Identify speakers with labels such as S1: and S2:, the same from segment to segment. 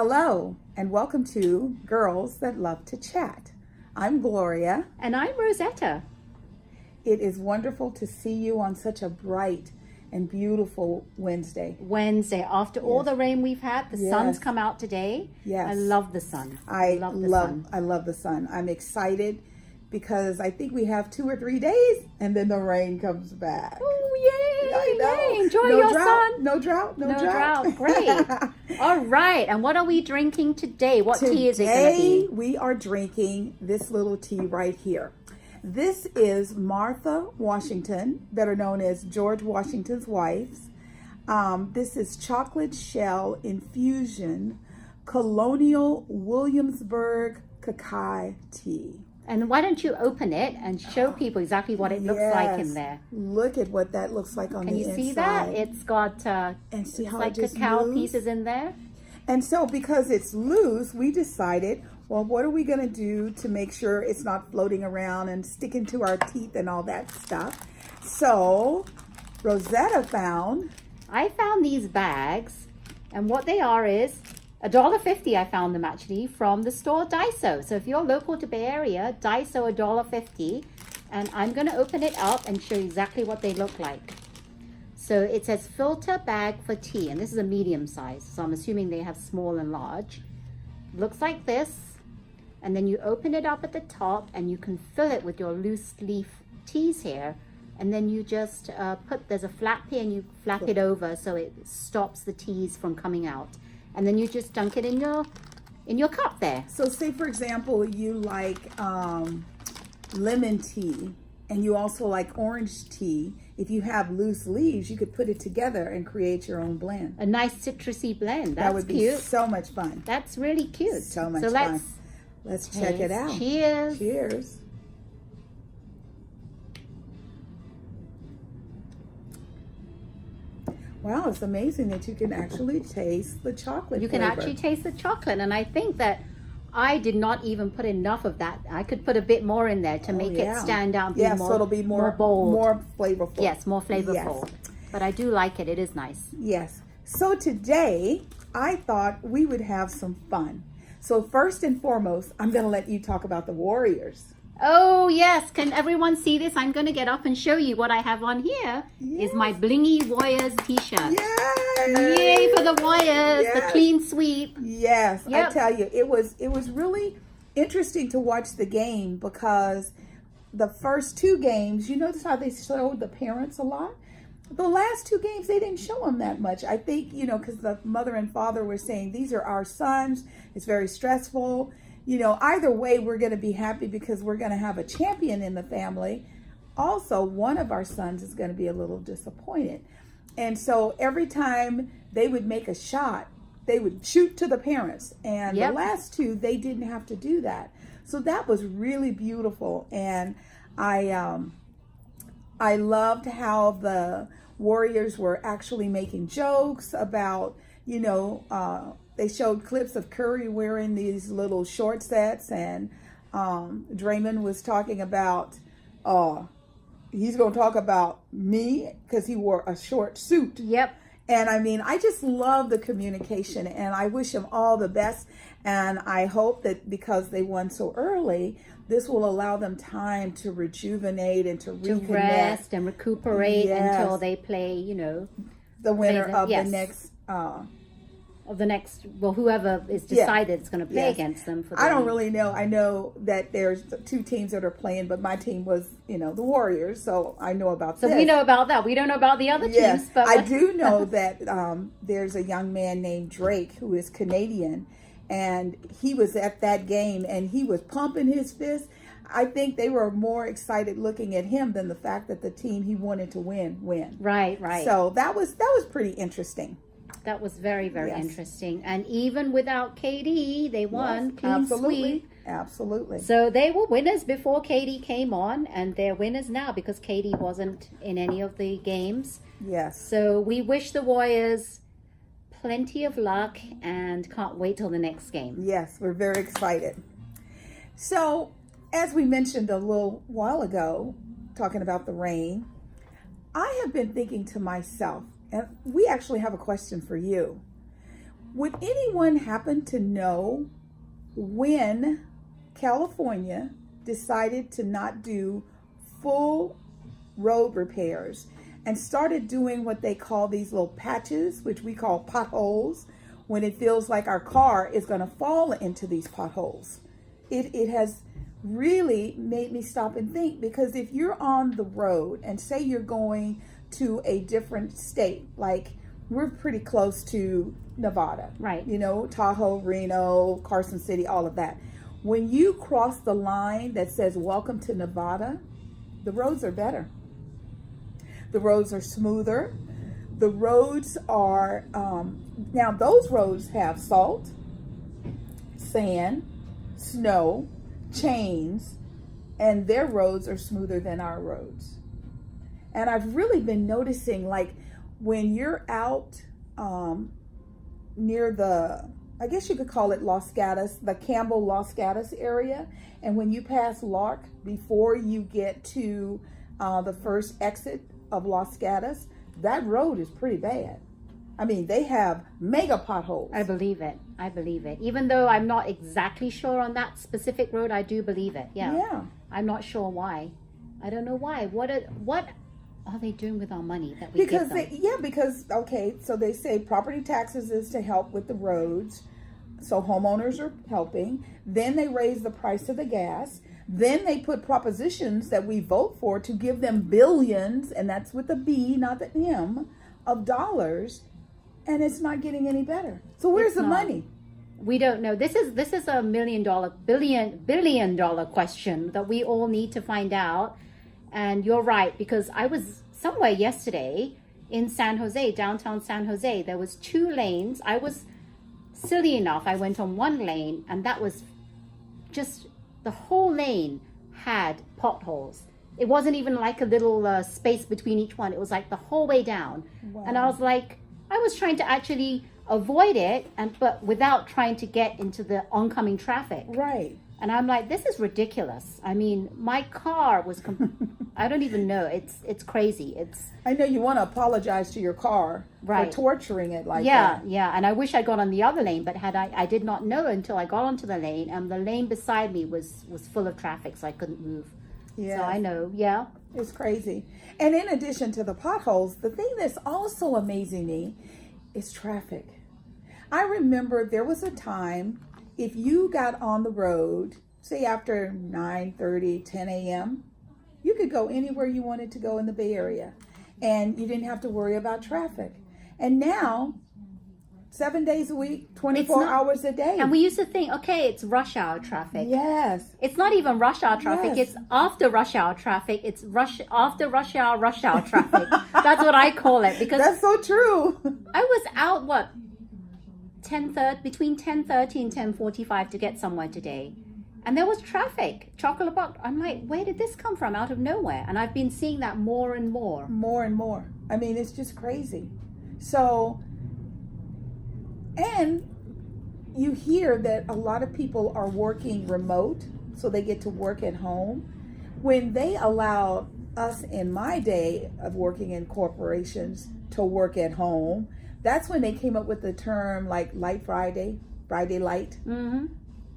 S1: Hello, and welcome to Girls That Love to Chat. I'm Gloria.
S2: And I'm Rosetta.
S1: It is wonderful to see you on such a bright and beautiful Wednesday.
S2: After all the rain we've had, the sun's come out today.
S1: Yes.
S2: I love the sun.
S1: I love the sun. I'm excited because I think we have 2 or 3 days and then the rain comes back.
S2: Oh, yay!
S1: I know.
S2: Yay. Enjoy
S1: No
S2: your
S1: drought,
S2: sun.
S1: No drought.
S2: No drought. Great. All right. And what are we drinking today? What tea is it going to
S1: Today
S2: be?
S1: we are drinking this little tea right here. This is Martha Washington, better known as George Washington's wife. This is chocolate shell infusion Colonial Williamsburg cacao tea.
S2: And why don't you open it and show people exactly what it looks like in there?
S1: Look at what that looks like on the inside.
S2: Can you see that? It's got
S1: and see how
S2: like
S1: it just
S2: cacao
S1: moves?
S2: pieces in there.
S1: And so because it's loose, we decided, well, what are we going to do to make sure it's not floating around and sticking to our teeth and all that stuff? So Rosetta found...
S2: I found these bags, and what they are is $1.50. I found them actually from the store Daiso. So if you're local to Bay Area, Daiso $1.50, and I'm going to open it up and show you exactly what they look like. So it says filter bag for tea, and this is a medium size. So I'm assuming they have small and large. Looks like this, and then you open it up at the top, and you can fill it with your loose leaf teas here. And then you just there's a flap here and you flap it over so it stops the teas from coming out. And then you just dunk it in your cup there.
S1: So say, for example, you like lemon tea and you also like orange tea. If you have loose leaves, you could put it together and create your own blend.
S2: A nice citrusy blend. That's
S1: that would be
S2: cute.
S1: So much fun.
S2: That's really cute.
S1: So much fun. Let's check it out.
S2: Cheers.
S1: Cheers. Wow, it's amazing that you can actually taste the chocolate
S2: You can
S1: flavor.
S2: actually taste the chocolate, and I think that I did not even put enough of that. I could put a bit more in there to make it stand out, be more,
S1: so it'll be more
S2: bold.
S1: More flavorful.
S2: Yes, more flavorful.
S1: Yes.
S2: But I do like it. It is nice.
S1: Yes. So today, I thought we would have some fun. So first and foremost, I'm going to let you talk about the Warriors.
S2: Oh, yes. Can everyone see this? I'm going to get up and show you what I have on here. Is my Blingy Warriors t-shirt.
S1: Yes.
S2: Yay for the Warriors,
S1: Yes.
S2: the clean sweep.
S1: Yes,
S2: Yep.
S1: I tell you, it was really interesting to watch the game because the first 2 games, you notice how they showed the parents a lot? The last 2 games, they didn't show them that much. I think, because the mother and father were saying, these are our sons. It's very stressful. Either way, we're going to be happy because we're going to have a champion in the family. Also, one of our sons is going to be a little disappointed. And so every time they would make a shot, they would shoot to the parents. And the last 2, they didn't have to do that. So that was really beautiful. And I loved how the Warriors were actually making jokes about, they showed clips of Curry wearing these little short sets, and Draymond was talking about, he's going to talk about me because he wore a short suit.
S2: Yep.
S1: And I just love the communication, and I wish them all the best. And I hope that because they won so early, this will allow them time to rejuvenate and to reconnect.
S2: To rest and recuperate until they play,
S1: the winner of the next...
S2: whoever is decided is going to play against them.
S1: I don't really know. I know that there's 2 teams that are playing, but my team was, the Warriors, so I know about this.
S2: So we know about that. We don't know about the other teams. But
S1: I do know that there's a young man named Drake who is Canadian, and he was at that game, and he was pumping his fist. I think they were more excited looking at him than the fact that the team he wanted to win.
S2: Right.
S1: So that was pretty interesting.
S2: That was very, very interesting. And even without KD, they won clean sweep.
S1: Absolutely.
S2: So they were winners before KD came on, and they're winners now because KD wasn't in any of the games.
S1: Yes.
S2: So we wish the Warriors plenty of luck and can't wait till the next game.
S1: Yes, we're very excited. So, as we mentioned a little while ago, talking about the rain, I have been thinking to myself, and we actually have a question for you. Would anyone happen to know when California decided to not do full road repairs and started doing what they call these little patches, which we call potholes, when it feels like our car is going to fall into these potholes? It has really made me stop and think, because if you're on the road and say you're going to a different state, like we're pretty close to Nevada,
S2: Right.
S1: You know, Tahoe, Reno, Carson City, all of that. When you cross the line that says welcome to Nevada, the roads are better. The roads are smoother. The roads are, now those roads have salt, sand, snow, chains, and their roads are smoother than our roads. And I've really been noticing, like, when you're out near the, I guess you could call it Los Gatos, the Campbell Los Gatos area, and when you pass Lark before you get to the first exit of Los Gatos, that road is pretty bad. I mean, they have mega potholes.
S2: I believe it. I believe it. Even though I'm not exactly sure on that specific road, I do believe it. Yeah.
S1: Yeah.
S2: I'm not sure why. I don't know why. What are they doing with our money that we
S1: Because
S2: give them?
S1: because okay, so they say property taxes is to help with the roads, so homeowners are helping. Then they raise the price of the gas. Then they put propositions that we vote for to give them billions, and that's with the B, not the M, of dollars, and it's not getting any better. So where's
S2: It's
S1: the
S2: not.
S1: money?
S2: We don't know. This is a billion dollar question that we all need to find out. And you're right, because I was somewhere yesterday in San Jose, downtown San Jose. There was 2 lanes. I was silly enough. I went on one lane, and that was just the whole lane had potholes. It wasn't even like a little space between each one. It was like the whole way down.
S1: Wow.
S2: And I was like, I was trying to actually avoid it, but without trying to get into the oncoming traffic.
S1: Right.
S2: And I'm like, this is ridiculous. I mean, my car was, I don't even know. It's crazy.
S1: I know you want to apologize to your car
S2: Right.
S1: for torturing it like
S2: yeah,
S1: that.
S2: yeah. And I wish I got on the other lane, but I did not know until I got onto the lane, and the lane beside me was full of traffic, so I couldn't move.
S1: Yeah.
S2: So I know, yeah.
S1: It's crazy. And in addition to the potholes, the thing that's also amazing me is traffic. I remember there was a time, if you got on the road, say after 9:30, 10 a.m., you could go anywhere you wanted to go in the Bay Area, and you didn't have to worry about traffic. And now, 7 days a week, 24
S2: not-
S1: hours a day.
S2: And we used to think, okay, it's rush hour traffic.
S1: Yes.
S2: It's not even rush hour traffic.
S1: Yes.
S2: It's after rush hour traffic. It's after rush hour traffic. That's what I call it, because
S1: That's so true.
S2: I was out between 10:30 and 10:45 to get somewhere today, and there was traffic, chocolate box. I'm like, where did this come from? Out of nowhere. And I've been seeing that more and more.
S1: More and more. I mean, it's just crazy. So, and you hear that a lot of people are working remote, so they get to work at home. When they allowed us in my day of working in corporations to work at home, that's when they came up with the term like Light Friday, Friday Light.
S2: Mm-hmm.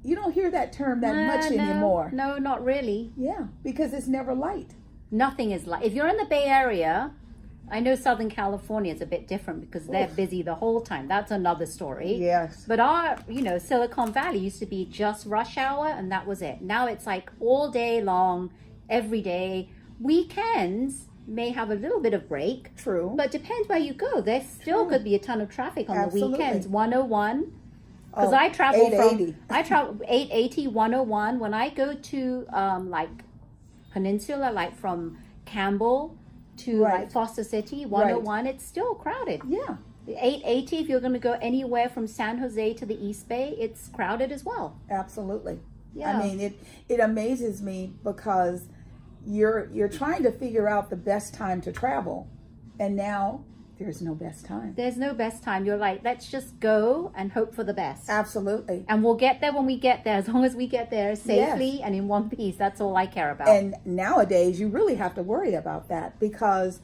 S1: You don't hear that term that much
S2: no,
S1: anymore.
S2: No, not really.
S1: Yeah, because it's never light.
S2: Nothing is like. If you're in the Bay Area, I know Southern California is a bit different because they're
S1: Oof.
S2: busy the whole time. That's another story.
S1: Yes.
S2: But our, Silicon Valley used to be just rush hour, and that was it. Now it's like all day long, every day. Weekends may have a little bit of break,
S1: True.
S2: but depends where you go. There still
S1: True.
S2: could be a ton of traffic on
S1: Absolutely.
S2: the weekends. 101. Because
S1: Oh,
S2: I travel
S1: 880.
S2: I travel 880, 101. When I go to like Peninsula, like from Campbell to
S1: Right.
S2: like Foster City, 101, it's still crowded.
S1: Yeah.
S2: 880, if you're going to go anywhere from San Jose to the East Bay, it's crowded as well.
S1: Absolutely.
S2: Yeah.
S1: I mean, it amazes me because you're trying to figure out the best time to travel, and now there's no best time.
S2: There's no best time. You're like, let's just go and hope for the best.
S1: Absolutely.
S2: And we'll get there when we get there, as long as we get there safely and in one piece. That's all I care about.
S1: And nowadays, you really have to worry about that, because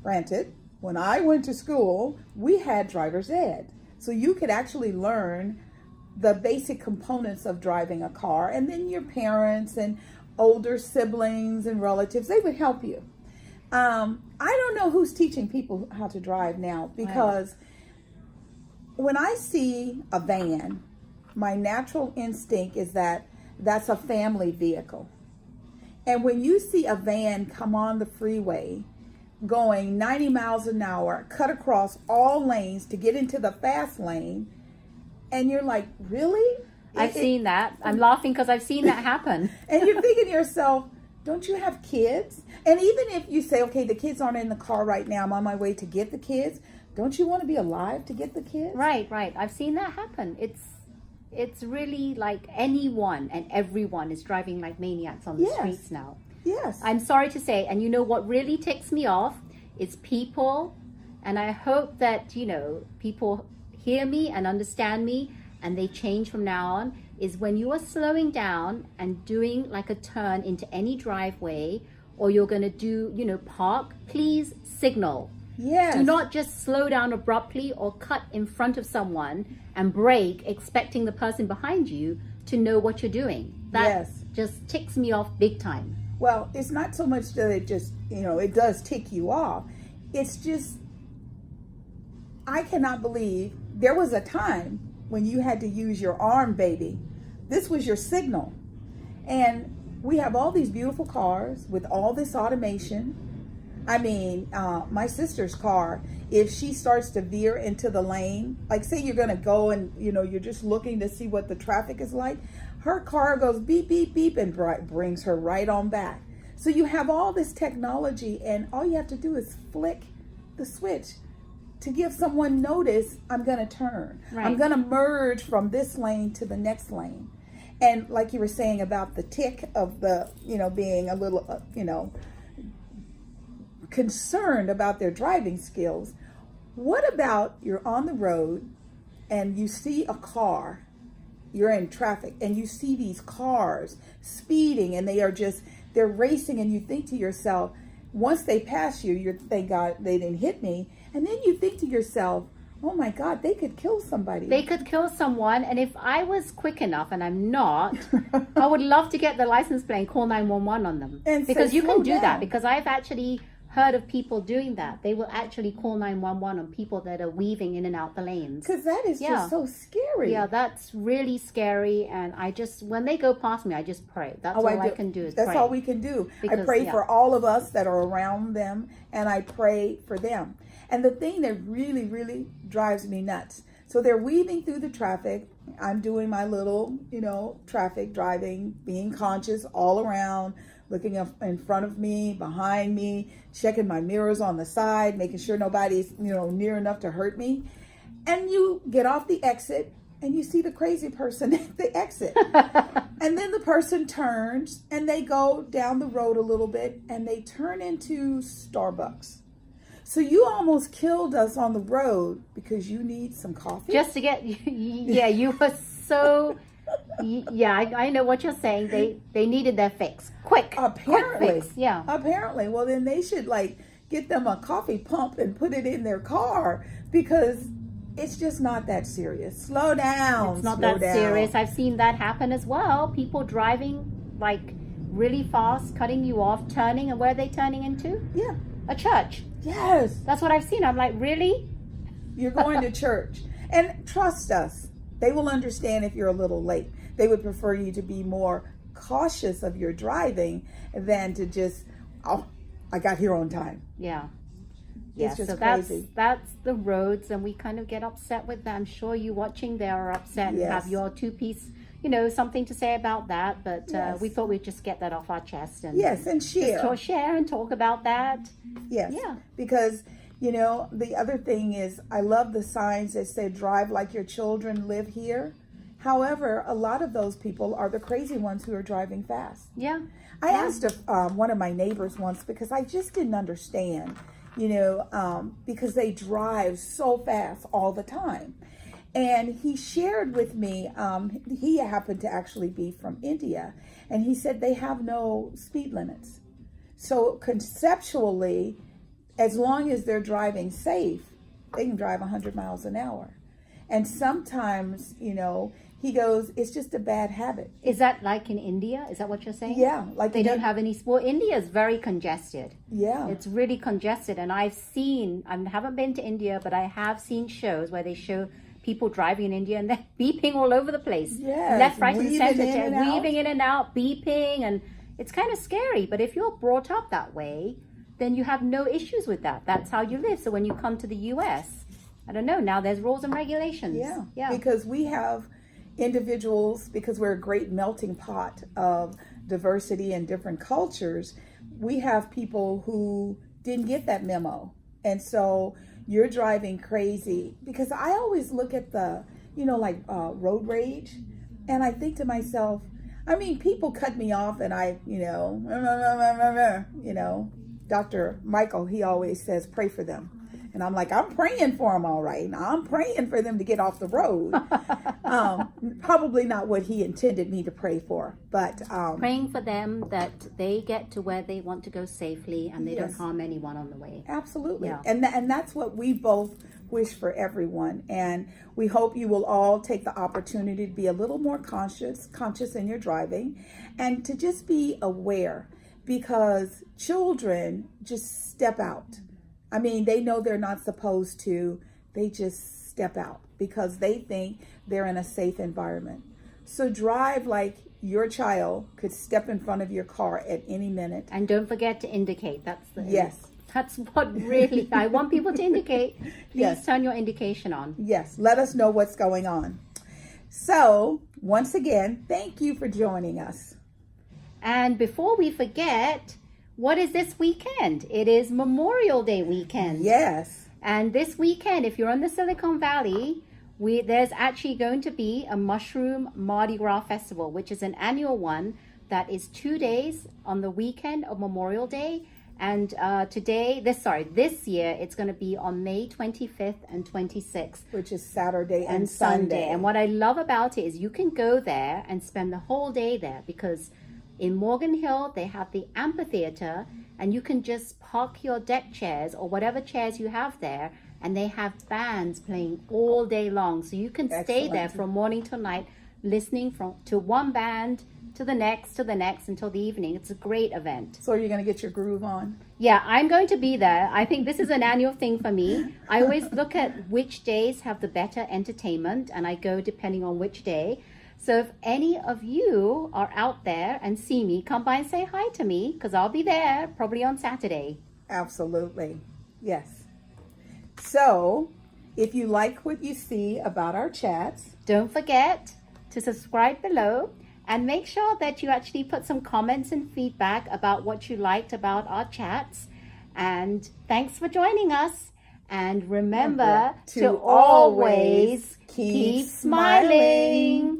S1: granted, when I went to school, we had driver's ed. So you could actually learn the basic components of driving a car, and then your parents and older siblings and relatives, they would help you. I don't know who's teaching people how to drive now, because when I see a van, my natural instinct is that that's a family vehicle. And when you see a van come on the freeway going 90 miles an hour, cut across all lanes to get into the fast lane, and you're like, really?
S2: I've seen that. I'm laughing because I've seen that happen.
S1: And you're thinking to yourself, don't you have kids? And even if you say, okay, the kids aren't in the car right now, I'm on my way to get the kids, don't you want to be alive to get the kids?
S2: Right. I've seen that happen. It's really like anyone and everyone is driving like maniacs on the streets now.
S1: Yes.
S2: I'm sorry to say, and you know what really ticks me off is people, and I hope that, people hear me and understand me and they change from now on, is when you are slowing down and doing like a turn into any driveway, or you're going to do, park, please signal.
S1: Yes.
S2: Do not just slow down abruptly or cut in front of someone and brake expecting the person behind you to know what you're doing. That just ticks me off big time.
S1: Well, it's not so much that it just, it does tick you off. It's just, I cannot believe there was a time when you had to use your arm, baby. This was your signal. And we have all these beautiful cars with all this automation. I mean, my sister's car, if she starts to veer into the lane, like say you're going to go and, you're just looking to see what the traffic is like, her car goes beep, beep, beep, and brings her right on back. So you have all this technology, and all you have to do is flick the switch to give someone notice, I'm going to turn.
S2: Right.
S1: I'm going to merge from this lane to the next lane. And like you were saying about the tick of the, being a little, concerned about their driving skills. What about you're on the road and you see a car, you're in traffic, and you see these cars speeding, and they're racing, and you think to yourself, once they pass you, thank God they didn't hit me. And then you think to yourself, oh my God, they could kill somebody.
S2: They could kill someone. And if I was quick enough, and I'm not, I would love to get the license plate and call 911 on them.
S1: And
S2: because
S1: say,
S2: you can
S1: "Slow
S2: do
S1: down."
S2: that. Because I've actually heard of people doing that. They will actually call 911 on people that are weaving in and out the lanes.
S1: Because that is just so scary.
S2: Yeah, that's really scary. And when they go past me, I just pray. That's all I can do is pray.
S1: That's all we can do.
S2: Because,
S1: I pray for all of us that are around them, and I pray for them. And the thing that really, really drives me nuts. So they're weaving through the traffic. I'm doing my little, traffic driving, being conscious all around, looking up in front of me, behind me, checking my mirrors on the side, making sure nobody's, near enough to hurt me. And you get off the exit and you see the crazy person at the exit. And then the person turns and they go down the road a little bit and they turn into Starbucks. So you almost killed us on the road because you need some coffee?
S2: Just to get, you were so... I know what you're saying. They needed their fix. Quick
S1: Apparently.
S2: Fix. Yeah.
S1: Apparently. Well, then they should get them a coffee pump and put it in their car, because it's just not that serious. Slow down.
S2: It's not that serious. I've seen that happen as well. People driving really fast, cutting you off, turning, and where are they turning into?
S1: Yeah.
S2: A church.
S1: Yes.
S2: That's what I've seen. I'm like, really?
S1: You're going to church. And trust us, they will understand if you're a little late. They would prefer you to be more cautious of your driving than to just, I got here on time.
S2: Yeah.
S1: It's just
S2: so
S1: crazy.
S2: that's the roads, and we kind of get upset with that. I'm sure you watching there are upset and have your two-piece, something to say about that. But we thought we'd just get that off our chest and
S1: and share.
S2: Just share and talk about that.
S1: Yes.
S2: Yeah.
S1: Because the other thing is, I love the signs that say drive like your children live here. However, a lot of those people are the crazy ones who are driving fast.
S2: Yeah.
S1: I asked one of my neighbors once, because I just didn't understand, because they drive so fast all the time. And he shared with me, he happened to actually be from India, and he said they have no speed limits. So conceptually, as long as they're driving safe, they can drive 100 miles an hour. And sometimes, he goes, it's just a bad habit.
S2: Is that like in India? Is that what you're saying?
S1: Yeah. Like
S2: They don't have any, well, India is very congested.
S1: Yeah.
S2: It's really congested. And I haven't been to India, but I have seen shows where they show people driving in India and they're beeping all over the place.
S1: Yes,
S2: Left, right, and
S1: weaving
S2: center,
S1: in and out.
S2: weaving in and out, beeping. And it's kind of scary. But if you're brought up that way, then you have no issues with that. That's how you live. So when you come to the US, I don't know, now there's rules and regulations.
S1: Yeah. Because we have individuals, because we're a great melting pot of diversity and different cultures, we have people who didn't get that memo. And so you're driving crazy, because I always look at the, road rage, and I think to myself, people cut me off and Dr. Michael, he always says, pray for them. And I'm like, I'm praying for them, all right. I'm praying for them to get off the road. Probably not what he intended me to pray for, but
S2: praying for them that they get to where they want to go safely and they don't harm anyone on the way.
S1: Absolutely.
S2: Yeah.
S1: And that's what we both wish for everyone. And we hope you will all take the opportunity to be a little more conscious in your driving, and to just be aware, because children just step out. They know they're not supposed to. They just step out because they think they're in a safe environment. So drive like your child could step in front of your car at any minute.
S2: And don't forget to indicate. That's what really, I want people to indicate. Please turn your indication on.
S1: Yes, let us know what's going on. So, once again, thank you for joining us.
S2: And before we forget, what is this weekend? It is Memorial Day weekend.
S1: Yes.
S2: And this weekend, if you're in the Silicon Valley, there's actually going to be a Mushroom Mardi Gras Festival, which is an annual one that is 2 days on the weekend of Memorial Day. And this year, it's going to be on May 25th and 26th.
S1: Which is Saturday and Sunday.
S2: And what I love about it is you can go there and spend the whole day there, because in Morgan Hill, they have the amphitheater, and you can just park your deck chairs or whatever chairs you have there, and they have bands playing all day long. So you can stay there from morning till night, listening to one band to the next until the evening. It's a great event.
S1: So are you going to get your groove on?
S2: Yeah, I'm going to be there. I think this is an annual thing for me. I always look at which days have the better entertainment, and I go depending on which day. So if any of you are out there and see me, come by and say hi to me, because I'll be there probably on Saturday.
S1: Absolutely. Yes. So if you like what you see about our chats,
S2: don't forget to subscribe below, and make sure that you actually put some comments and feedback about what you liked about our chats. And thanks for joining us. And remember to always keep smiling.